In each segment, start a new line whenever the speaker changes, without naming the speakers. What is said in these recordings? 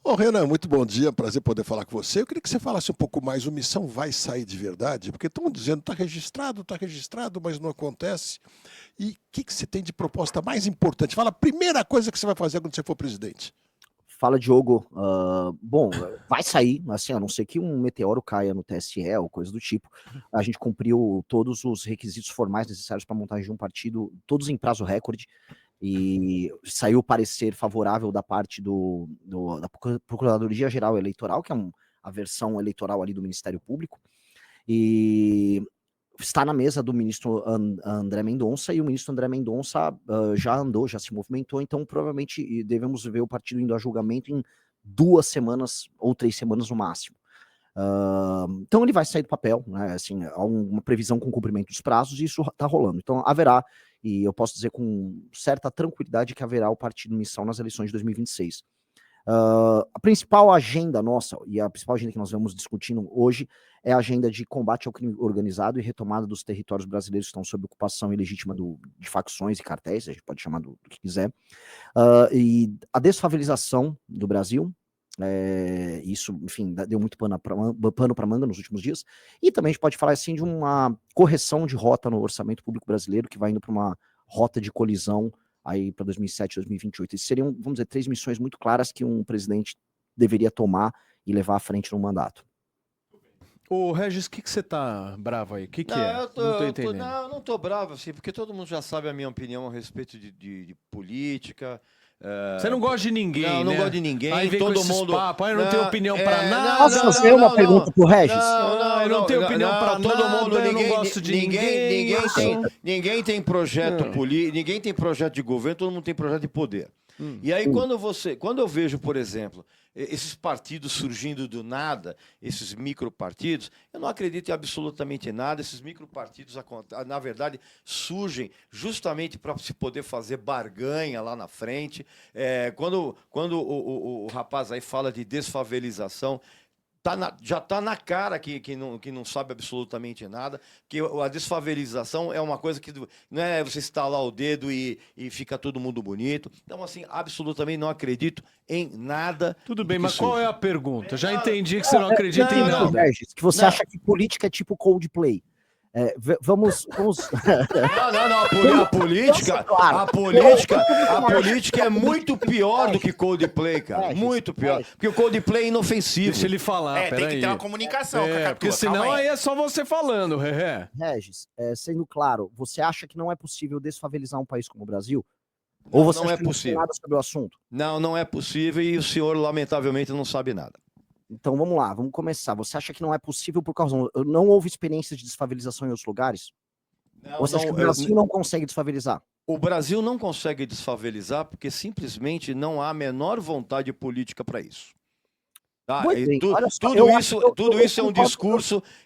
Ô, Renan, muito bom dia, prazer poder falar com você. Eu queria que você falasse um pouco mais, o Missão vai sair de verdade? Porque estão dizendo está registrado, mas não acontece. E o que você tem de proposta mais importante? Fala a primeira coisa que você vai fazer quando você for presidente.
Fala, Diogo. Bom, vai sair, assim, a não ser que um meteoro caia no TSE ou coisa do tipo. A gente cumpriu todos os requisitos formais necessários para a montagem de um partido, todos em prazo recorde, e saiu o parecer favorável da parte da Procuradoria-Geral Eleitoral, que é a versão eleitoral ali do Ministério Público, e está na mesa do ministro André Mendonça, e o ministro André Mendonça já se movimentou, então provavelmente devemos ver o partido indo a julgamento em 2 semanas ou 3 semanas no máximo. Então ele vai sair do papel, né? Assim, há uma previsão com cumprimento dos prazos e isso está rolando. Então haverá, e eu posso dizer com certa tranquilidade que haverá o partido Missão nas eleições de 2026. A principal agenda nossa, e a principal agenda que nós vamos discutindo hoje, é a agenda de combate ao crime organizado e retomada dos territórios brasileiros que estão sob ocupação ilegítima de facções e cartéis, a gente pode chamar do que quiser, e a desfavelização do Brasil. Isso, enfim, deu muito pano para manga nos últimos dias, e também a gente pode falar assim de uma correção de rota no orçamento público brasileiro, que vai indo para uma rota de colisão aí para 2007, 2028. Isso seriam, vamos dizer, 3 missões muito claras que um presidente deveria tomar e levar à frente no mandato.
Ô, Regis, o que você tá bravo aí? O que é?
Eu
Não tô entendendo.
não tô bravo, assim, porque todo mundo já sabe a minha opinião a respeito de política.
Você não gosta de ninguém,
Não,
né?
não gosto de ninguém.
Aí vem
todo
com esses
mundo.
papos, aí não tem opinião pra nada.
Posso fazer uma pergunta pro Regis?
Não tem opinião pra
todo
nada,
mundo,
eu não gosto de ninguém.
Ninguém tem projeto político, ninguém tem projeto de governo, todo mundo tem projeto de poder. E aí, quando eu vejo, por exemplo, esses partidos surgindo do nada, esses micropartidos, eu não acredito em absolutamente nada. Esses micropartidos, na verdade, surgem justamente para se poder fazer barganha lá na frente. Quando o rapaz aí fala de desfavelização, já está na cara que não sabe absolutamente nada, que a desfavelização é uma coisa que não é você estalar o dedo e fica todo mundo bonito. Então, assim, absolutamente não acredito em nada.
Tudo bem, mas qual é a pergunta? Já entendi que você não acredita em nada.
Regis, que você acha que política é tipo Coldplay. Vamos.
Não. A política é muito pior do que Coldplay, cara. Muito pior. Porque o Coldplay é inofensivo.
Deixa ele falar,
tem que ter uma comunicação, Cacatu,
porque senão aí é só você falando,
Regis, sendo claro, você acha que não é possível desfavelizar um país como o Brasil?
Ou
ou você
não
acha
é
que não
possível.
tem nada sobre o assunto?
Não é possível e o senhor, lamentavelmente, não sabe nada.
Então vamos lá, vamos começar. Você acha que não é possível por causa... Não houve experiências de desfavelização em outros lugares? Ou você acha que o Brasil não consegue desfavelizar?
O Brasil não consegue desfavelizar porque simplesmente não há a menor vontade política para isso. Tá?
Bem,
Tudo isso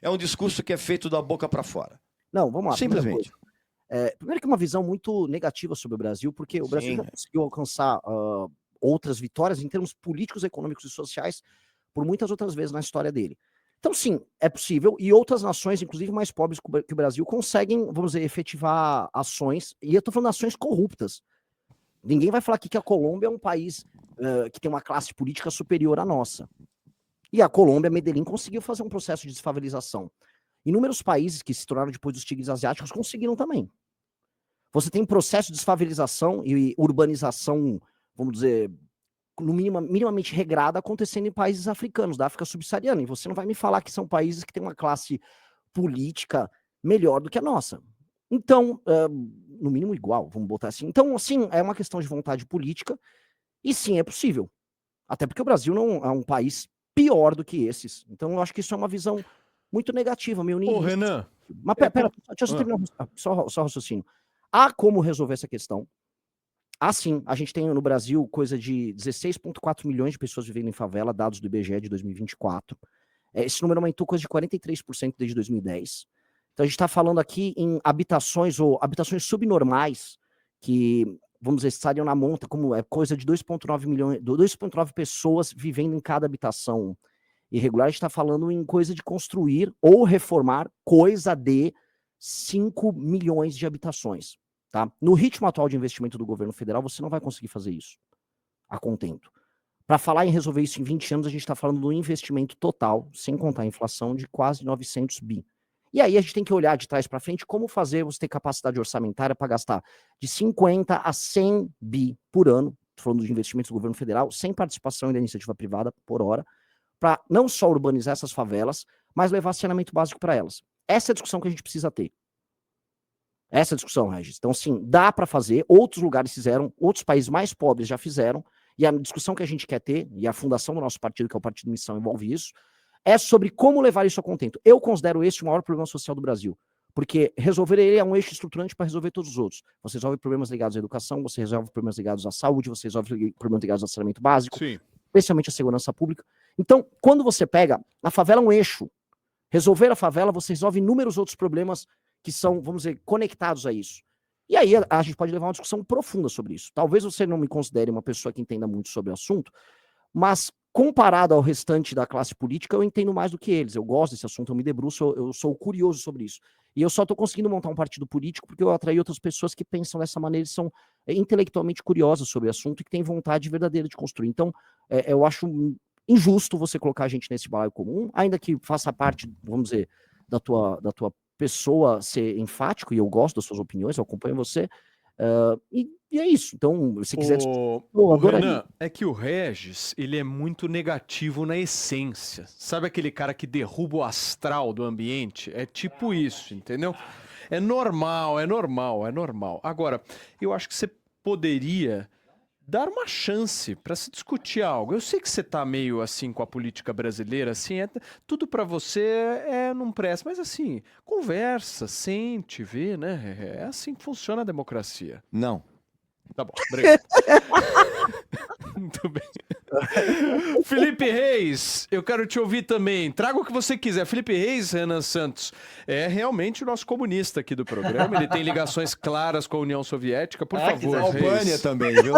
é um discurso que é feito da boca para fora.
Não, vamos lá.
Simplesmente.
Primeiro que é uma visão muito negativa sobre o Brasil, porque o Brasil já conseguiu alcançar outras vitórias em termos políticos, econômicos e sociais por muitas outras vezes na história dele. Então, sim, é possível, e outras nações, inclusive mais pobres que o Brasil, conseguem, vamos dizer, efetivar ações, e eu estou falando de ações corruptas. Ninguém vai falar aqui que a Colômbia é um país que tem uma classe política superior à nossa. E a Colômbia, Medellín, conseguiu fazer um processo de desfavelização. Inúmeros países que se tornaram depois dos tigres asiáticos conseguiram também. Você tem processo de desfavelização e urbanização, vamos dizer, minimamente regrada acontecendo em países africanos, da África subsaariana, e você não vai me falar que são países que têm uma classe política melhor do que a nossa. Então, no mínimo igual, vamos botar assim. Então, assim, é uma questão de vontade política, e sim, é possível. Até porque o Brasil não é um país pior do que esses. Então, eu acho que isso é uma visão muito negativa, meio
Ô, Renan...
Mas pera, deixa eu só terminar só raciocínio. Há como resolver essa questão. Sim, a gente tem no Brasil coisa de 16,4 milhões de pessoas vivendo em favela, dados do IBGE de 2024. Esse número aumentou coisa de 43% desde 2010. Então a gente está falando aqui em habitações ou habitações subnormais que, vamos dizer, estariam na monta, como é coisa de 2,9 pessoas vivendo em cada habitação irregular. A gente está falando em coisa de construir ou reformar coisa de 5 milhões de habitações. Tá? No ritmo atual de investimento do governo federal, você não vai conseguir fazer isso a contento. Para falar em resolver isso em 20 anos, a gente está falando do investimento total, sem contar a inflação, de quase 900 bi. E aí a gente tem que olhar de trás para frente como fazer você ter capacidade orçamentária para gastar de 50 a 100 bi por ano, falando de investimentos do governo federal, sem participação da iniciativa privada por hora, para não só urbanizar essas favelas, mas levar saneamento básico para elas. Essa é a discussão que a gente precisa ter. Essa é a discussão, Regis. Então, sim, dá para fazer, outros lugares fizeram, outros países mais pobres já fizeram, e a discussão que a gente quer ter, e a fundação do nosso partido, que é o Partido Missão, envolve isso, é sobre como levar isso a contento. Eu considero este o maior problema social do Brasil, porque resolver ele é um eixo estruturante para resolver todos os outros. Você resolve problemas ligados à educação, você resolve problemas ligados à saúde, você resolve problemas ligados ao saneamento básico,
Sim.
especialmente a segurança pública. Então, quando você pega, a favela é um eixo. Resolver a favela, você resolve inúmeros outros problemas que são, vamos dizer, conectados a isso. E aí a gente pode levar uma discussão profunda sobre isso. Talvez você não me considere uma pessoa que entenda muito sobre o assunto, mas comparado ao restante da classe política, eu entendo mais do que eles. Eu gosto desse assunto, eu me debruço, eu sou curioso sobre isso. E eu só estou conseguindo montar um partido político porque eu atraí outras pessoas que pensam dessa maneira e são intelectualmente curiosas sobre o assunto e que têm vontade verdadeira de construir. Então, eu acho injusto você colocar a gente nesse balaio comum, ainda que faça parte, vamos dizer, da tua pessoa ser enfático, e eu gosto das suas opiniões, eu acompanho você, e é isso. Então, se quiser...
O Renan, é que o Regis, ele é muito negativo na essência. Sabe aquele cara que derruba o astral do ambiente? É tipo isso, entendeu? É normal, é normal, é normal. Agora, eu acho que você poderia dar uma chance para se discutir algo. Eu sei que você tá meio assim com a política brasileira, assim, tudo para você não presta, mas assim, conversa, sente, vê, né? É assim que funciona a democracia.
Não.
Tá bom, obrigado. Muito bem. Felipe Reis, eu quero te ouvir também. Traga o que você quiser. Felipe Reis, Renan Santos, é realmente o nosso comunista aqui do programa. Ele tem ligações claras com a União Soviética. Por favor,
A
Reis.
Albânia também, viu?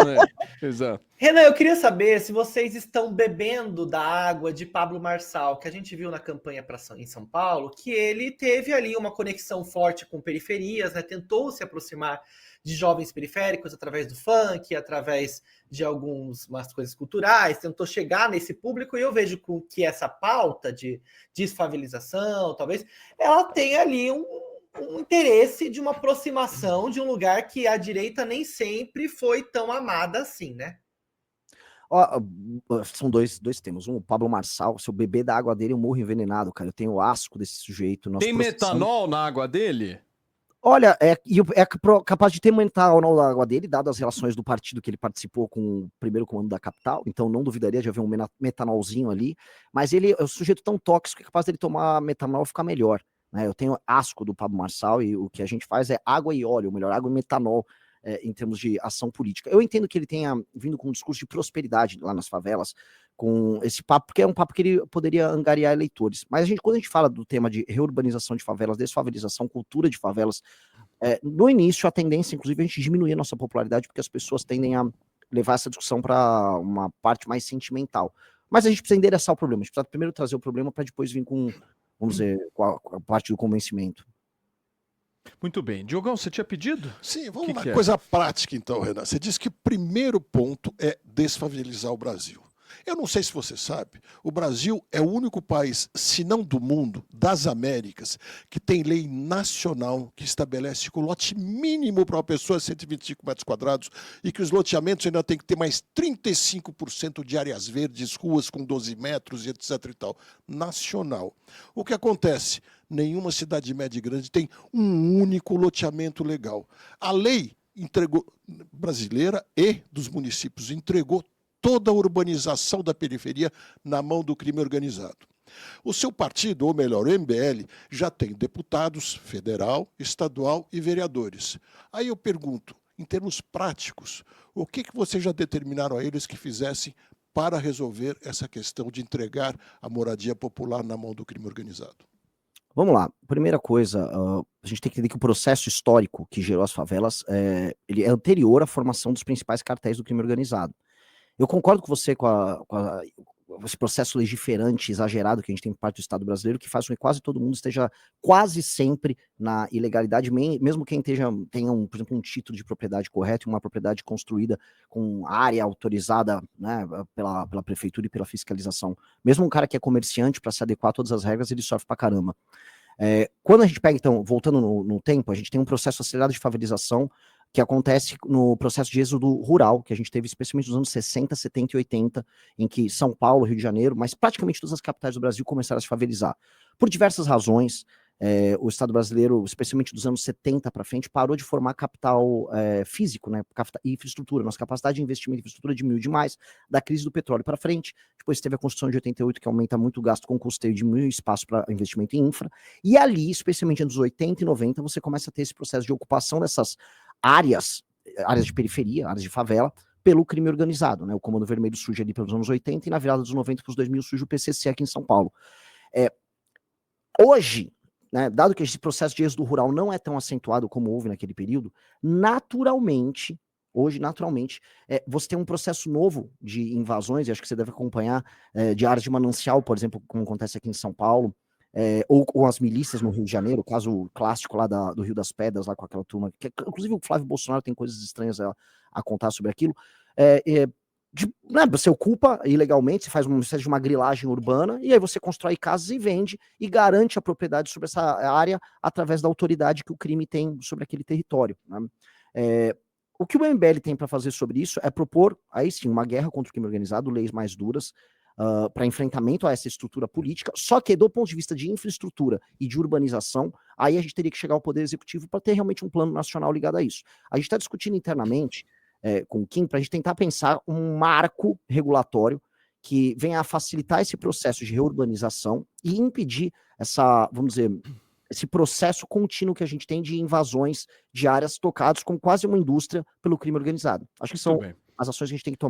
Exato.
Renan, eu queria saber se vocês estão bebendo da água de Pablo Marçal, que a gente viu na campanha em São Paulo, que ele teve ali uma conexão forte com periferias, né? Tentou se aproximar de jovens periféricos através do funk, através de umas coisas culturais, tentou chegar nesse público, e eu vejo que essa pauta de desfavelização, talvez, ela tenha ali um interesse de uma aproximação de um lugar que a direita nem sempre foi tão amada assim, né?
São dois temas. Um, o Pablo Marçal, se eu beber da água dele, eu morro envenenado, cara. Eu tenho asco desse sujeito.
Tem metanol na água dele?
Olha, é capaz de ter metanol na água dele, dado as relações do partido que ele participou com o primeiro comando da capital, então não duvidaria de haver um metanolzinho ali, mas ele é um sujeito tão tóxico que é capaz dele tomar metanol e ficar melhor, né? Eu tenho asco do Pablo Marçal e o que a gente faz é água e óleo, melhor, água e metanol, em termos de ação política. Eu entendo que ele tenha vindo com um discurso de prosperidade lá nas favelas, com esse papo, porque é um papo que ele poderia angariar eleitores. Mas quando a gente fala do tema de reurbanização de favelas, desfavelização, cultura de favelas, no início a tendência, inclusive, é a gente diminuir a nossa popularidade, porque as pessoas tendem a levar essa discussão para uma parte mais sentimental. Mas a gente precisa endereçar o problema, a gente precisa primeiro trazer o problema para depois vir com, vamos dizer, com a parte do convencimento.
Muito bem. Diogão, você tinha pedido?
Sim, vamos lá. Coisa prática, então, Renan. Você disse que o primeiro ponto é desfavelizar o Brasil. Eu não sei se você sabe, o Brasil é o único país, se não do mundo, das Américas, que tem lei nacional que estabelece que o lote mínimo para uma pessoa é 125 metros quadrados e que os loteamentos ainda tem que ter mais 35% de áreas verdes, ruas com 12 metros e etc. e tal. Nacional. O que acontece? Nenhuma cidade média e grande tem um único loteamento legal. A lei brasileira e dos municípios entregou toda a urbanização da periferia na mão do crime organizado. O seu partido, ou melhor, o MBL, já tem deputados federal, estadual e vereadores. Aí eu pergunto, em termos práticos, o que vocês já determinaram a eles que fizessem para resolver essa questão de entregar a moradia popular na mão do crime organizado?
Vamos lá. Primeira coisa, a gente tem que entender que o processo histórico que gerou as favelas ele é anterior à formação dos principais cartéis do crime organizado. Eu concordo com você com a esse processo legiferante exagerado que a gente tem por parte do Estado brasileiro, que faz com que quase todo mundo esteja quase sempre na ilegalidade, mesmo quem tenha, por exemplo, um título de propriedade correto, uma propriedade construída com área autorizada, né, pela prefeitura e pela fiscalização. Mesmo um cara que é comerciante, para se adequar a todas as regras, ele sofre pra caramba. Quando a gente pega, então, voltando no tempo, a gente tem um processo acelerado de favelização que acontece no processo de êxodo rural, que a gente teve especialmente nos anos 60, 70 e 80, em que São Paulo, Rio de Janeiro, mas praticamente todas as capitais do Brasil começaram a se favelizar. Por diversas razões, o Estado brasileiro, especialmente dos anos 70 para frente, parou de formar capital físico, né, e infraestrutura. Nossa capacidade de investimento em infraestrutura diminuiu demais da crise do petróleo para frente. Depois teve a Constituição de 88, que aumenta muito o gasto com custeio, diminui o espaço para investimento em infra. E ali, especialmente nos 80 e 90, você começa a ter esse processo de ocupação dessas áreas de periferia, áreas de favela, pelo crime organizado, né? O Comando Vermelho surge ali pelos anos 80 e na virada dos 90 para os 2000 surge o PCC aqui em São Paulo. Hoje, né, dado que esse processo de êxodo rural não é tão acentuado como houve naquele período, naturalmente, você tem um processo novo de invasões, e acho que você deve acompanhar, de áreas de manancial, por exemplo, como acontece aqui em São Paulo, ou as milícias no Rio de Janeiro, o caso clássico lá do Rio das Pedras, lá com aquela turma, que inclusive o Flávio Bolsonaro tem coisas estranhas a contar sobre aquilo, né, você ocupa ilegalmente, você faz uma espécie de uma grilagem urbana, e aí você constrói casas e vende, e garante a propriedade sobre essa área através da autoridade que o crime tem sobre aquele território, né? O que o MBL tem para fazer sobre isso é propor, aí sim, uma guerra contra o crime organizado, leis mais duras, para enfrentamento a essa estrutura política, só que do ponto de vista de infraestrutura e de urbanização, aí a gente teria que chegar ao Poder Executivo para ter realmente um plano nacional ligado a isso. A gente está discutindo internamente com o Kim para a gente tentar pensar um marco regulatório que venha a facilitar esse processo de reurbanização e impedir vamos dizer, esse processo contínuo que a gente tem de invasões de áreas tocadas como quase uma indústria pelo crime organizado. Acho que são as ações que a gente tem que tomar.